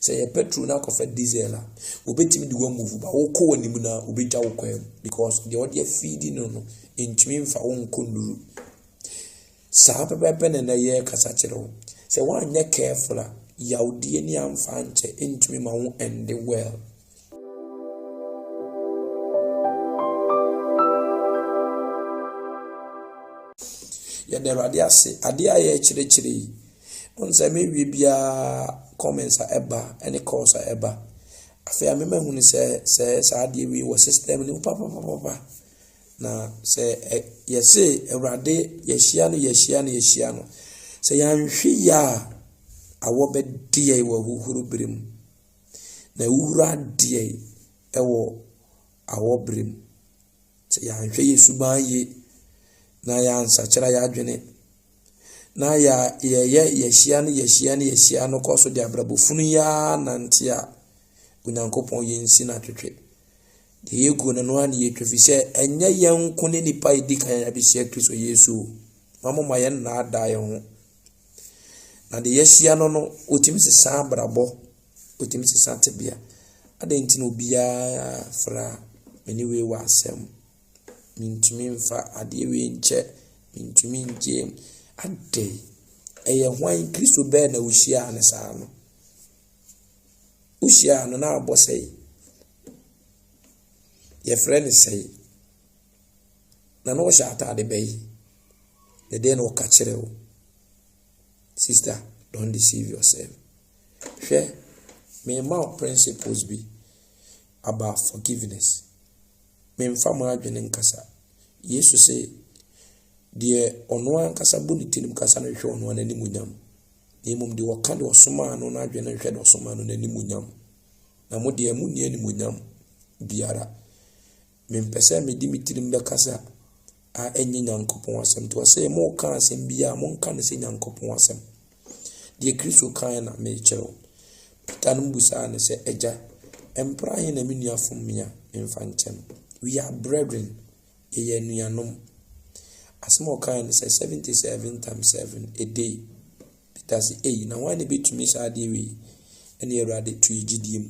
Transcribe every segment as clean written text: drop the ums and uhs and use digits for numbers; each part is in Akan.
say a petrol na kofa diesel a obetimi de move ba wo ko wani mu na obetwa wo kwam because the audio feeding no intimi mfa wo nkonduru sa pepepe na ye kasa kire wo say wan nya careful a yaudie ni amfa nche intimi ma wo end well. Ya de radiase ade aye chire on say me wi bia comments a eba any course a eba afi amema hu ni say ade wi wo system ni papa na say yesi ewrade yehia no say yanhwe ya awo be die wo huhuru birim na wura die ewo awo birim say yanhwe yesu baye na ya ansa kira ya adwene na ya yehia no koso de abrabofunu ya nantia Onyankopon yensi na twetwe de yegu no an ye twefi se enya yenko ne nipa idika ya bisia Kristo Yesu mamoma yen na ada ye ho na de yehia no otimi se sa abrabo otimi se sa tebia adenti no bia fra meniwe wa asem mintumi mfa ade we nche mintumi nje ade eye hwan Kristo be na ushia ne saa no ushia no na abosei ye friend say na no shata ade be the day no ka kire o sister don't deceive yourself share me ma principles be about forgiveness me mfa ma adwene nkasa Yesu say de ono ankasa bonitinim kasa no hwe ono ananimunyam nemum de woka de osoma no na adwene hwe de osoma no ananimunyam na mo de amunni animunyam biara me mpese me di mitirim be kasa a enye Nyankopon asem to say mo ka asem bia mo nka ne se Nyankopon asem de Kristo kan na me kyerɛw pitan busa ne se eja empra he na me nuafom mia mfa nkyem we are brethren ye nuanom asmo kan say 77 times 7 a day Peter say na why ne betumi sa de we ene erade tu igidiem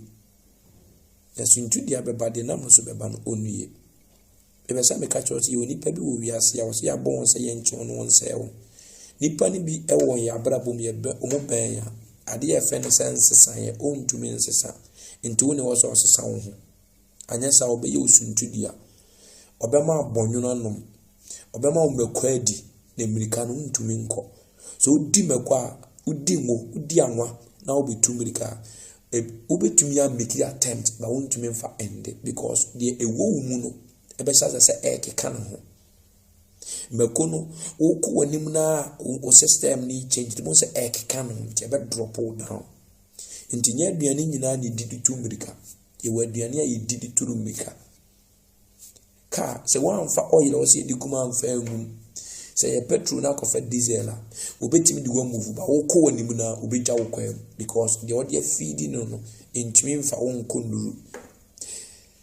yasuntu dia beba de na so beba no onue ebe sa me ka church ye oni pa bi wo wiase ya wo se ya bon se ye nche no won se wo nipa ni bi ewon ya brabom ye be omo ben ya ade ye fe ne sense san ye ontumi nsesa nti wo ne wo so sesa wo ho anya sa wo be ye osuntu dia obema abonwuno anom obema ombekwa adi na America no ntumi nko so udi mekwa udi ngo udi anwa na obetu America obetumi ya make attempt ba wontumi mfa end because the ewo mu no ebesa se ekeka no ho meko no woku wanim na o system ni change mo se ekeka no nti be drop down nti nya aduane nyina ni didi tu America ye waduane ya didi tu America ka se wan fa oil o se di kuma mfa mu se ye petrol na kofa diesel a obetimi di move ba wo ko wani mu na obetwa wo kwam because the audio feeding no intimi mfa wo nkonduru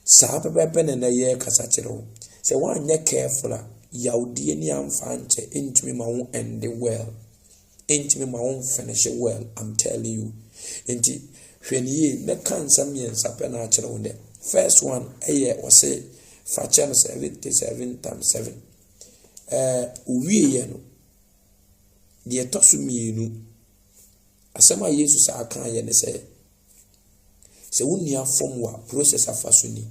sa pepepe na ye kasa kire wo se wan nya careful a yaudie ni amfa nche intimi ma wo end well intimi ma wo finish well I'm telling you enti hweniye na kansam yensa pe na kire wo de first one eye o se fa channel 77 times 7 uwiye no de tosu mienu asema Yesu sa kan ye ne se wunia form wa process afasoni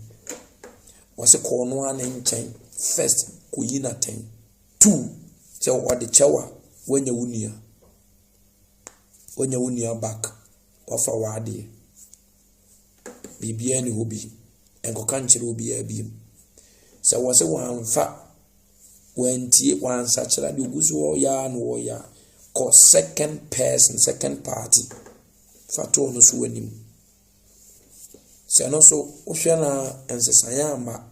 wase ko no an nchen first ko yina 10 2 se wade chewa wanya wunia back wafa wade bibia ni hobi enko kanchire obi abiem se wase wanfa wentie wansa kira de oguso ya no ya ko second person second party fato no so wanim se no so ohwe na ensesanya ama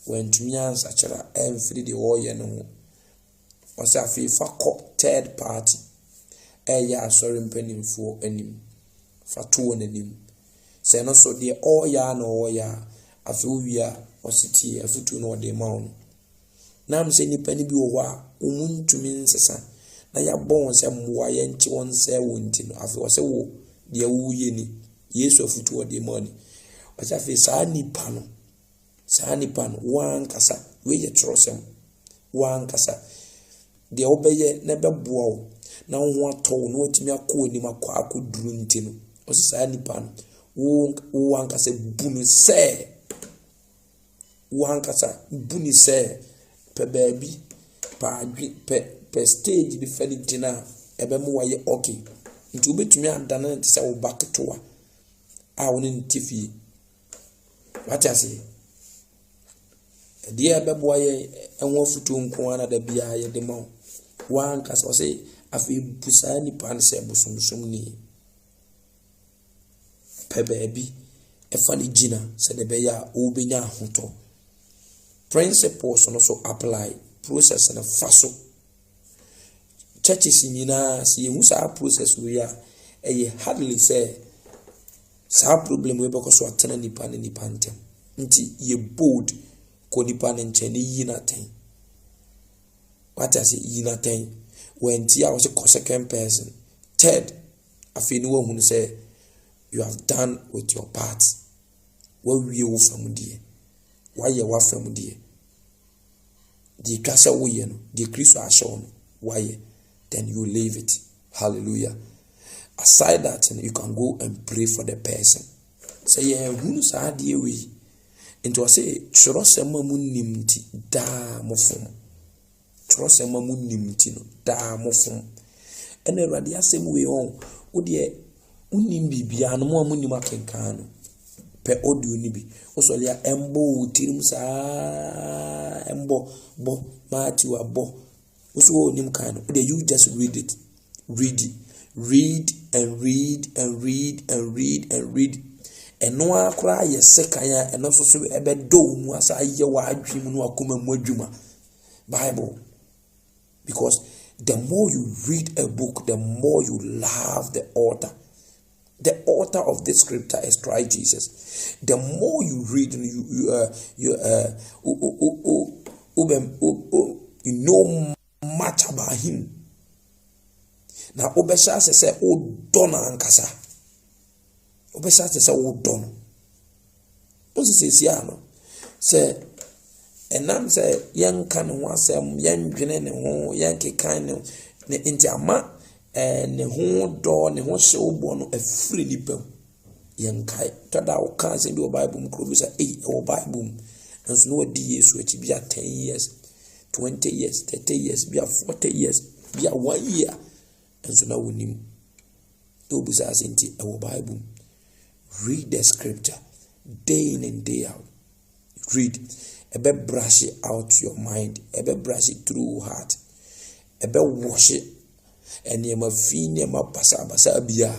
wentumi ansa kira emfiri de wo ye no wase afi fa ko third party ya asori mpanimfo anim fato nanim se no so de ya no ya afi wia ositi afutu no de maun nam se nipa ni bi wo a umuntumi nsesa na ya bon se mwa ye nchi won se wonti no afi wo se wo de wuye ni Yesu afutu odi money wacha fe saa nipa no wankasa we ye trosem wankasa de obeye na beboa wo na ho ato no otimi akọ ni makọ akoduru nti no o saa nipa no wo wankasa bunu se wankasa buni se pe baabi pa adwi pe stage bi fani dina ebe mu waye okay nti obetumi adana nti se wo baketoa a woni ntifi wati ase dia beboa ye enwo futu nko ana da bia ye de ma wankasa o se afi busa nipa ne se busumsum ni pe baabi efani gina se de be ya obenya hoto principles no so apply process na faso churches nyina si yehu sa process we ya hardly say sa problem we because so atena nipa ne nipa ntem nti ye bold ko nipa ne nche ne yi na ten what I say yi na ten when ti I was a second person third afi ni wo hu say you have done with your part what we wo from die why ye wa from die the kasa wo ye no the Christ are shown why then you leave it. Hallelujah. Aside that, you can go and pray for the person. Say yeah, who sa die we into say trosema mu nimti da mofom trosema mu nimti no da mofom ene Awurade asem we on wo de unim bibia no mo amunim akenkan no pe audio ni bi wo so lia embo tirim sa embo bo Matthew abo wo so onim kan no de you just read it read eno akra ye sekanya eno so ebe do mu asa ye wa adwi mu no akoma mu adwuma Bible, because the more you read a book, the more you love the author. The author of this scripture is Christ Jesus. The more you read, you know much about him. Now, obesha say, "Oh, dona ankasa." Obesha say, "Oh, dona." What's it say? Say, enam say, "Young can once young gene ho young kan ne intiama ne ho do ne ho se obo no afiri nipa young kai tada o kan say bi Bible mu kro say o Bible enso no di Yesu achi bia 10 years 20 years 30 years bia 40 years bia 1 year enso na wonim to bi say asenti o Bible. Read the scripture day in and day out. Read. Ebe brush it out your mind. Ebe brush it through heart. Ebe wash it. And ye ma fi ne ma basa bia.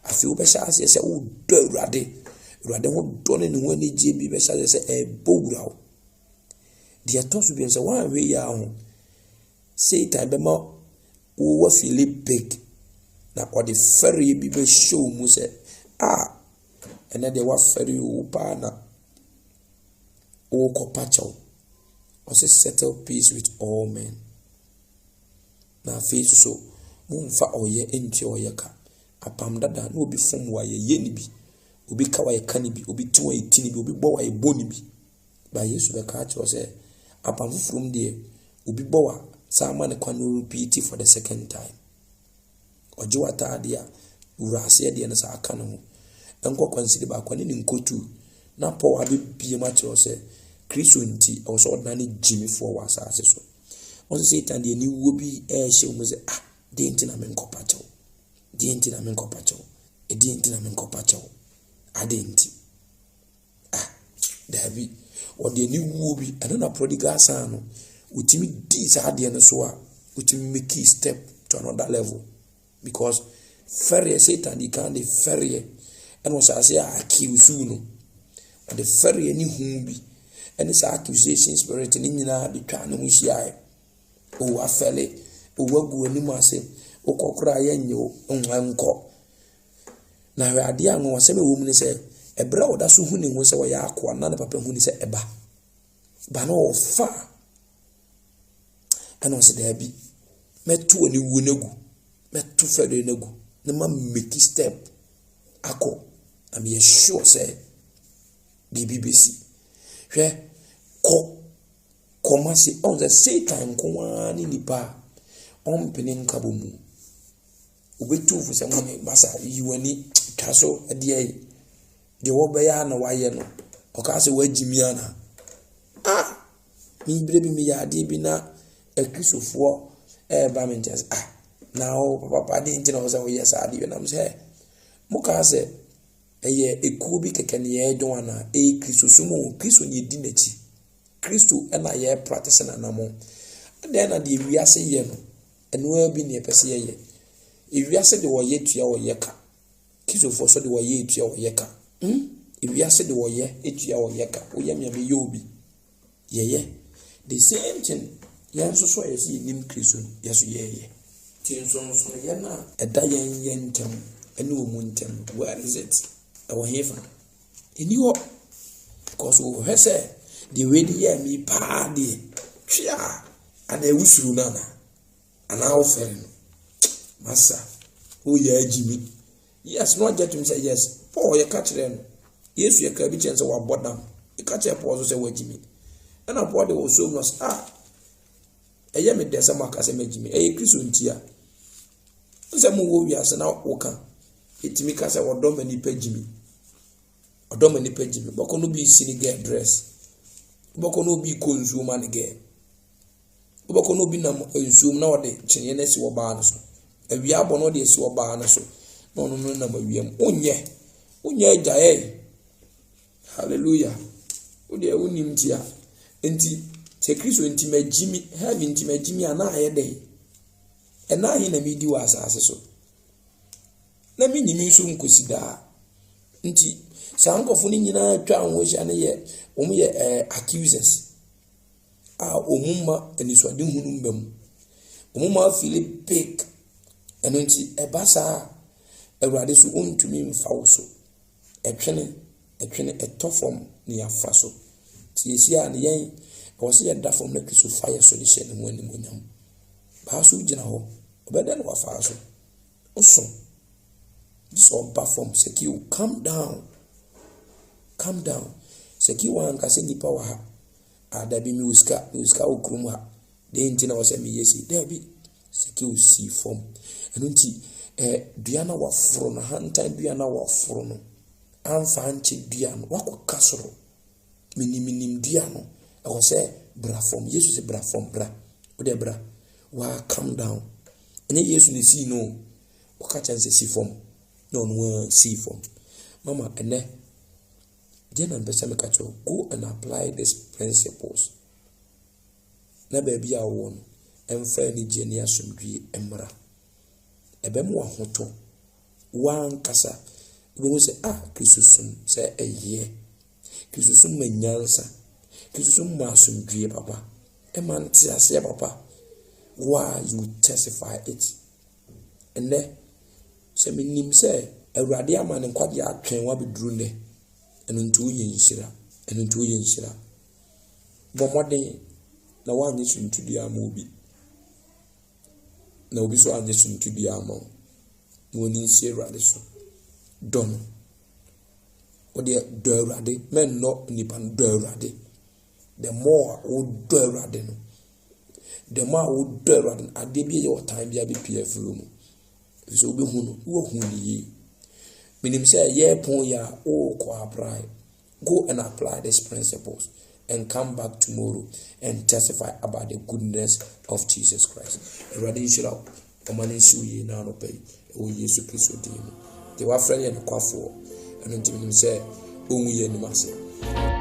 Afi ube sha se se o do Awurade. Awurade ho do ne ho ani je bi be sha se e bowura o. Dia to so bi se wan we ya ho. Satan be ma wo feel big. Na o de ferry bi be show mu se ene de wa ferry o pa na o kopacho o se settle peace with all men. Na face so mumfa oye enti oye ka apam dada na obi fom wa ye ni bi obi ka wa ye ka ni bi obi ti wa ye ti ni bi obi bo wa ye bo ni bi ba Yesu be ka cho se apam from there obi bo wa sama ne kwa no repeat for the second time oje wata ade a urase de na sa aka no ho enko kwansidi ba kwa ne nkotu na po abi bie ma cho se Kristo nti o so ordinary Jimmy for was asase so o se Satan de ni wo bi e hye o mo se de nti na men kopa cho de nti na men kopa cho e de nti na men kopa cho ade nti David o de ni wo bi ana na prodigal son no utimi di sa ade no so a utimi make step to another level because ferry Satan di kan de ferry and was say accuse no but the ferry any humbi and this accusation spirit ni nyina be twa no hia o afele o wagu ani mu ase o kokora ye nyo nwanko na Awurade anu waseme wo mu ni se ebra oda so hu ni ho se wo ya akwa na ne papa hu ni se eba ba na ofa and was there bi metu oni wu nagu metu ferry nagu na ma make step ako I'm sure say BBC. Hwɛ komasi on the Satan kwa ni nipa on penin kabomu. Ubetu fu se mo masa yiwani kaso ade de wo be ya na waye no oka se wagimi ana mi brebi mi ya ade bi na akrisofo ba me ntia na o papa de ntina o se wo yes ade na me se mo ka se eye ekuo bi keke ne ye don ana krisosumo kriso ni di nachi kristo na ye practice na namo ade na de wiase ye no eno bi ne pese ye wiase de wo ye tua wo ye ka krisofo so de wo ye tua wo ye ka wiase de wo ye etua wo ye ka wo ye me ye obi ye the same thing yan so ye si nim kristo yeso ye tin so ye na eda ye ntem ene wo mu ntem where is it our heaven in you because we have said the way the year me party tria and a wusuru nana and our friend massa who ye Jimmy yes not get him say yes Paul you catch them yes you can be chance of what them you catch a Paul say what Jimmy and a body was so much a yemi desa makase me Jimmy a Christian tia nse mu wo wi ase na woka etimi ka se wodom ani pa Jimmy odom ani pa Jimmy boko no bi sini get dress boko no bi konsume man ge boko no bi na nsuum na wode chenye na si wo ba no so awia abo no de si wo ba no so no na mawiem onye ajae hallelujah ode unim tia enti te Kristo enti magimi heaven enti magimi ana ayede ena hi na medi wa asase so na mi nyimi nso nkosi da nti sankofo ni nyina twa anwo hia ne ye accusers omumma eniswade hunu mbam omumma Philip eno nti ebasa awurade so ontumi mfawo so etwene etofom ni afa so ti esia ne yen ose ye dafom na Kristo fire so de hye ne mu animonyam ba so gina ho obeda ne wafa so oso so perform secure calm down secure wan ka se nipa wa ha adabi mi uska okrum ha de ntina wo se mi yesi dabi secure si form eno nti duana wa foro na hantan duana wa foro no amfa anche duana wa koka soro minim duana e wo se bra form yesu se bra form bra o de bra wa calm down ene yesu ne si no wo ka chance si form no see form mama ene jena mpesa me kacho go and apply these principles na baby a won emfa ni jeni asomdwie emra ebem wa hoto wan kasa ibo se krisusum se eye krisusum manyansa krisusum masomdwie papa eman ti ase papa why you testify it ene se minim se awurade amane nkwade atwen wa beduru ne eno ntu ye nshira bomode na wanye suntudu ama obi na obi so anye suntudu ama woni nsi awurade so don ode do awurade men no nipa do awurade the more o do awurade no the more o do awurade ade bi ye o time bi abi pia furu mu so obi hunu wo hunu yi minim say ye pon ya o ko apply go and apply these principles and come back tomorrow and testify about the goodness of Jesus Christ. Ready shira omani suyi na no pay o Yesu Kristo dim. They were friendly and kwafo and minim say onwu ye ni mase.